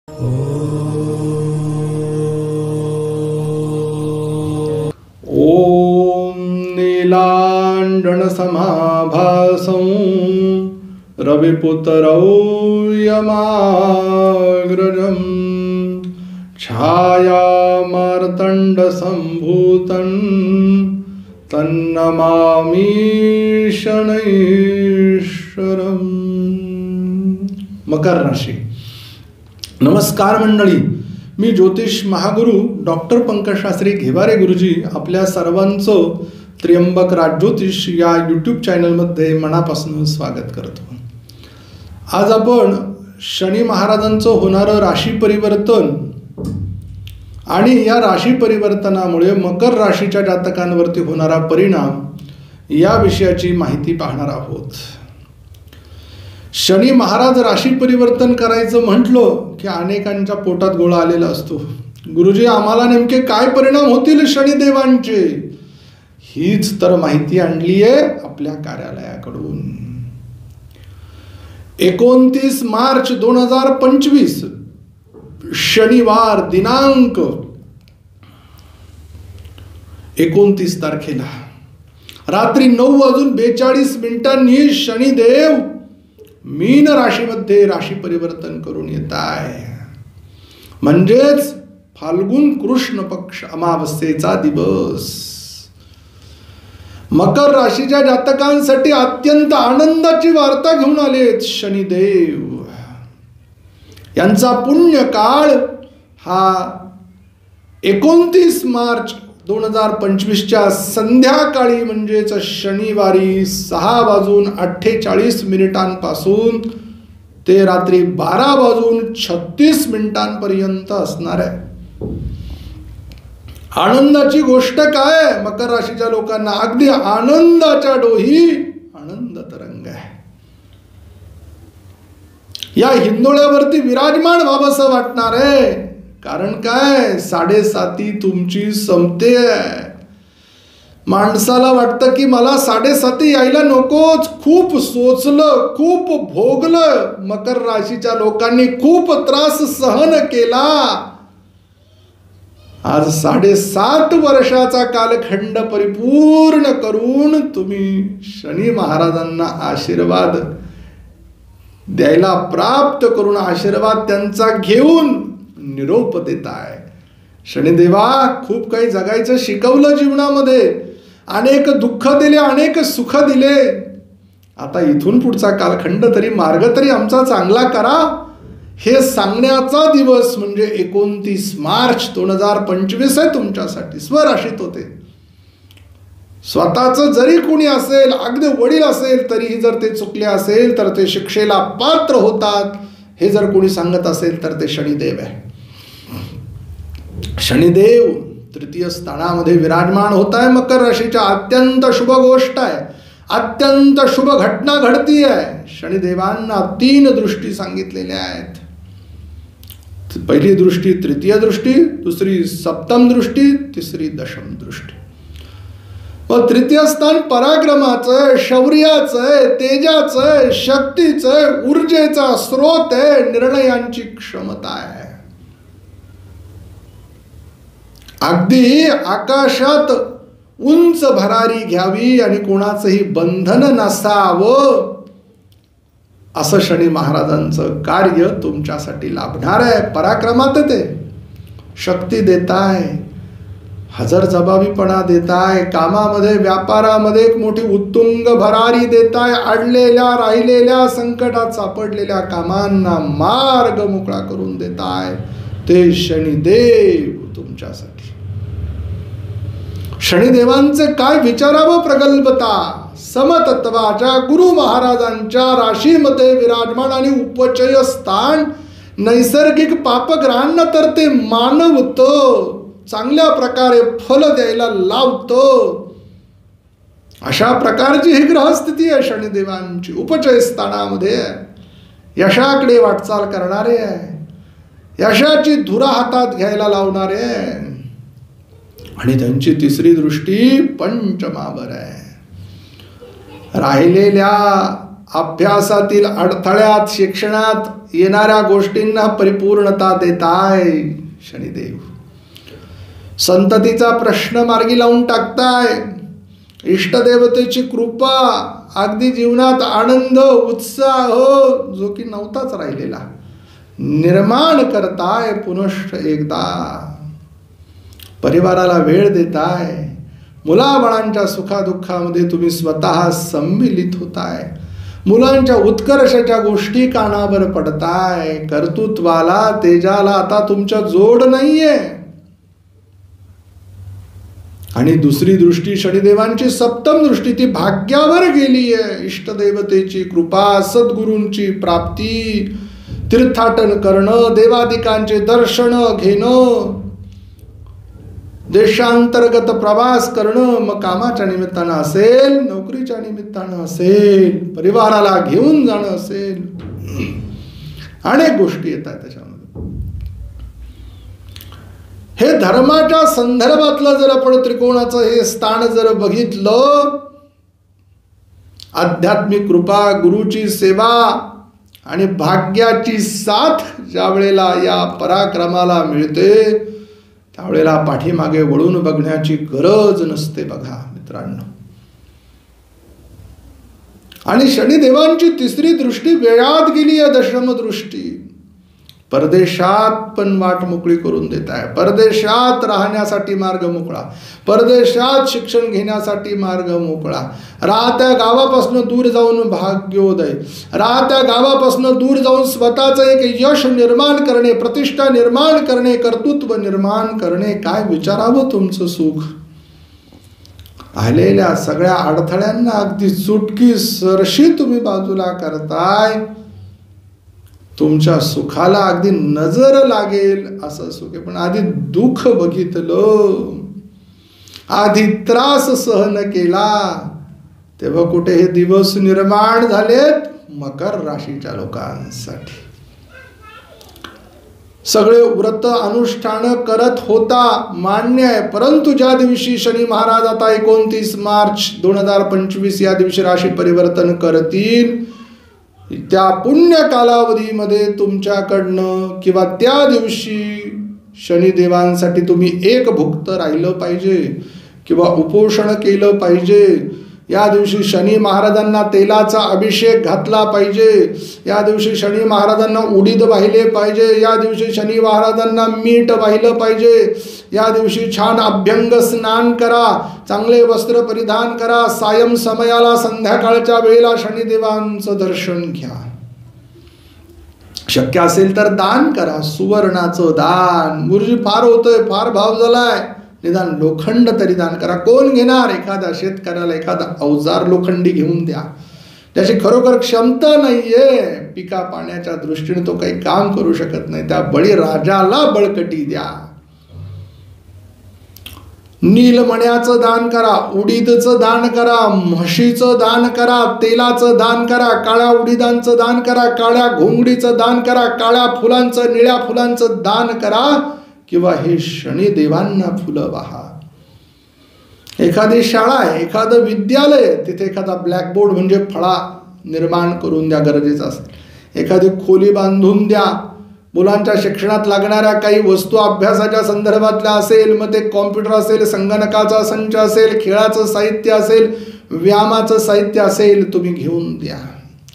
ओम नीलांडनसमाभासं रविपुत्रौ यमाग्रजं छायामार्तण्डसम्भूतं तन्नमामि शनैश्वरम्. मकर राशी. नमस्कार मंडळी, मी ज्योतिष महागुरु डॉक्टर पंकज शास्त्री घेवारे गुरुजी आपल्या सर्वांचं त्र्यंबक राजज्योतिष या यूट्यूब चॅनलमध्ये मनापासून स्वागत करतो. आज आपण शनी महाराजांचं होणारं राशी परिवर्तन आणि या राशी परिवर्तनामुळे मकर राशीच्या जातकांवरती होणारा परिणाम या विषयाची माहिती पाहणार आहोत. शनी महाराज राशी परिवर्तन करायचं म्हटलं की अनेकांच्या पोटात गोळा आलेला असतो. गुरुजी, आम्हाला नेमके काय परिणाम होतील शनिदेवांचे, हीच तर माहिती आणली आहे आपल्या कार्यालयाकडून. 29 मार्च 2025 शनिवार दिनांक 29 तारखेला रात्री 9:42 शनिदेव मीन राशीमध्ये राशी परिवर्तन करून येत आहे. म्हणजेच फाल्गुन कृष्ण पक्ष अमावस्येचा दिवस. मकर राशीच्या जातकांसाठी अत्यंत आनंदाची वार्ता घेऊन आलेत शनिदेव. यांचा पुण्यकाळ हा 29 मार्च 2025च्या संध्याकाळी म्हणजेच शनिवारी 6:48 पासून ते रात्री 12:36 असणार आहे. आनंदाची गोष्ट काय, मकर राशीच्या लोकांना अगदी आनंदाच्या डोही आनंद तरंग आहे. या हिंदोळ्यावरती विराजमान व्हावंसं वाटणार आहे. कारण काय, 7:30 तुमची संपते. माणसाला वाटतं की मला 7:30 यायला नकोच. खूप सोचलं, खूप भोगलं. मकर राशीच्या लोकांनी खूप त्रास सहन केला. आज 7.5 वर्षाचा कालखंड परिपूर्ण करून तुम्ही शनी महाराजांना आशीर्वाद द्यायला प्राप्त करून आशीर्वाद त्यांचा घेऊन निरोप देताय. शनिदेवा, खूप काही जगायचं शिकवलं जीवनामध्ये. अनेक दुःख दिले, अनेक सुख दिले. आता इथून पुढचा कालखंड तरी, मार्ग तरी आमचा चांगला करा. हे सांगण्याचा दिवस म्हणजे 29 मार्च 2025 आहे तुमच्यासाठी. स्वराशीत होते. स्वतःच जरी कोणी असेल, अगदी वडील असेल, तरीही जर ते चुकले असेल तर ते शिक्षेला पात्र होतात. हे जर कोणी सांगत असेल तर ते शनिदेव आहे. शनिदेव तृतीय स्थानामध्ये विराजमान होत आहे. मकर राशीच्या अत्यंत शुभ गोष्ट आहे. अत्यंत शुभ घटना घडती आहे. शनिदेवांना 3 दृष्टी सांगितलेल्या आहेत. पहिली दृष्टी तृतीय दृष्टी, दुसरी सप्तम दृष्टी, तिसरी दशम दृष्टी. व तृतीय स्थान पराक्रमाचं, शौर्याचं, तेजाचं, शक्तीचं, ऊर्जेचा स्रोत आहे. निर्णयांची क्षमता आहे. अगदी आकाशात उंच भरारी घ्यावी आणि कोणाचंही बंधन नसावं असं शनी महाराजांचं कार्य तुमच्यासाठी लाभणार आहे. पराक्रमात ते शक्ती देताय, हजरजबाबीपणा देताय, कामामध्ये व्यापारामध्ये एक मोठी उत्तुंग भरारी देताय. अडलेल्या राहिलेल्या संकटात सापडलेल्या कामांना मार्ग मोकळा करून देताय. ते शनिदेव तुमच्यासाठी. शनिदेवांचे काय विचारावं प्रगल्भता. समतत्वाच्या गुरु महाराजांच्या राशीमध्ये विराजमान आणि उपचय स्थान नैसर्गिक पापग्रहांना तर ते मानवतं, चांगल्या प्रकारे फल द्यायला लावतं. अशा प्रकारची ही ग्रहस्थिती आहे शनिदेवांची. उपचय स्थानामध्ये यशाकडे वाटचाल करणारे आहे. यशाची धुरा हातात घ्यायला लावणारे आहे. आणि त्यांची तिसरी दृष्टी पंचमावर आहे. राहिलेल्या अभ्यासातील अडथळ्यात, शिक्षणात येणाऱ्या गोष्टींना परिपूर्णता देताय शनिदेव. संततीचा प्रश्न मार्गी लावून टाकताय. इष्टदेवतेची कृपा, अगदी जीवनात आनंद उत्साह जो की नव्हताच राहिलेला निर्माण करताय पुनश्च एकदा. परिवाराला वेळ देताय. मुलाबाळांच्या सुखादुःखामध्ये तुम्ही स्वतः सम्मिलित होताय. मुलांच्या उत्कर्षाच्या गोष्टी कानावर पडताय. कर्तृत्वाला तेजाला आता तुमच्या जोड नाहीये. आणि दुसरी दृष्टी शनिदेवांची सप्तम दृष्टी ती भाग्यावर गेली आहे. इष्टदेवतेची कृपा, सद्गुरूंची प्राप्ती, तीर्थाटन करणं, देवादिकांचे दर्शन घेणं, देशांतर्गत प्रवास करणं, मग कामाच्या निमित्तानं असेल, नोकरीच्या निमित्तानं असेल, परिवाराला घेऊन जाणं असेल, अनेक गोष्टी येतात त्याच्यामध्ये. हे धर्माच्या संदर्भातलं जर आपण त्रिकोणाचं हे स्थान जर बघितलं, आध्यात्मिक कृपा, गुरुची सेवा आणि भाग्याची साथ ज्या वेळेला या पराक्रमाला मिळते त्यावेळेला पाठीमागे वळून बघण्याची गरज नसते बघा मित्रांनो. आणि शनिदेवांची तिसरी दृष्टी वेळात गेली आहे, दशम दृष्टी. परदेशात पण वाट मोकळी करून देत आहे. परदेशात राहण्यासाठी मार्ग मोकळा, परदेशात शिक्षण घेण्यासाठी मार्ग मोकळा, राहत्या गावापासून दूर जाऊन भाग्योदय, राहत्या पासून दूर जाऊन स्वतःचं एक यश निर्माण करणे, प्रतिष्ठा निर्माण करणे, कर्तृत्व निर्माण करणे. काय विचारावं तुमचं सुख. आलेल्या सगळ्या अडथळ्यांना अगदी चुटकी सरशी तुम्ही बाजूला करताय. तुमच्या सुखाला अगदी नजर लागेल असं सुख आहे. पण आधी दुःख बघितलं, आधी त्रास सहन केला, तेव्हा कुठे हे दिवस निर्माण झालेत मकर राशीच्या लोकांसाठी. सगळे व्रत अनुष्ठान करत होता, मान्य आहे. परंतु ज्या दिवशी शनी महाराज आता 29 मार्च 2025 या दिवशी राशी परिवर्तन करतील, त्या पुण्य कालावधीमध्ये तुमच्याकडनं किंवा त्या दिवशी शनिदेवांसाठी तुम्ही एक भुक्त राहिलं पाहिजे किंवा उपोषण केलं पाहिजे. या दिवशी शनी महाराजांना तेलाचा अभिषेक घातला पाहिजे. या दिवशी शनी महाराजांना उडीद वाहिले पाहिजे. या दिवशी शनी महाराजांना मीठ वाहिलं पाहिजे. या दिवशी छान अभ्यंग स्नान करा, चांगले वस्त्र परिधान करा. सायं समयाला, संध्याकाळच्या वेळेला शनिदेवांचं दर्शन घ्या. शक्य असेल तर दान करा, सुवर्णाचं दान. गुरुजी फार होतंय, फार भाव झालाय, निदान लोखंड तरी दान करा. कोण घेणार? एखाद्या शेतकऱ्याला एखादा अवजार लोखंडी घेऊन द्या. त्याची खरोखर क्षमता नाहीये, पिका पाण्याच्या दृष्टीने तो काही काम करू शकत नाही, त्या बळीराजाला बळकटी द्या. नीलमण्याचं दान करा, उडीदचं दान करा, म्हशीचं दान करा, तेलाचं दान करा, काळ्या उडीदांचं दान करा, काळ्या घोंगडीचं दान करा, काळ्या फुलांचं, निळ्या फुलांचं दान करा. किंवा हे शनिदेवांना फुलं वाहा. एखादी शाळा आहे, एखादं विद्यालय आहे, तिथे एखादा ब्लॅकबोर्ड म्हणजे फळा निर्माण करून द्या, गरजेचं असेल. एखादी खोली बांधून द्या. मुलांच्या शिक्षणात लागणाऱ्या काही वस्तू अभ्यासाच्या संदर्भातल्या असेल, मग ते कॉम्प्युटर असेल, संगणकाचा संच असेल, खेळाचं साहित्य असेल, व्यायामाचं साहित्य असेल, तुम्ही घेऊन द्या.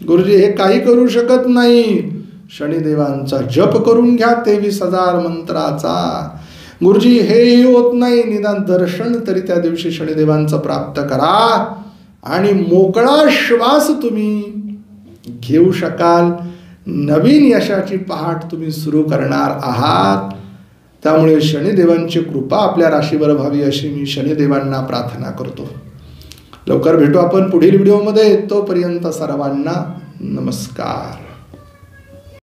गुरुजी हे काही करू शकत नाही, शनिदेवांचा जप करून घ्या 23,000 मंत्राचा. गुरुजी हेही होत नाही, निदान दर्शन तरी त्या दिवशी शनिदेवांचं प्राप्त करा आणि मोकळा श्वास तुम्ही घेऊ शकाल. नवीन यशाची पहाट तुम्ही सुरू करणार आहात. त्यामुळे शनिदेवांची कृपा आपल्या राशीवर व्हावी अशी मी शनिदेवांना प्रार्थना करतो. लवकर भेटू आपण पुढील व्हिडिओमध्ये. तोपर्यंत सर्वांना नमस्कार.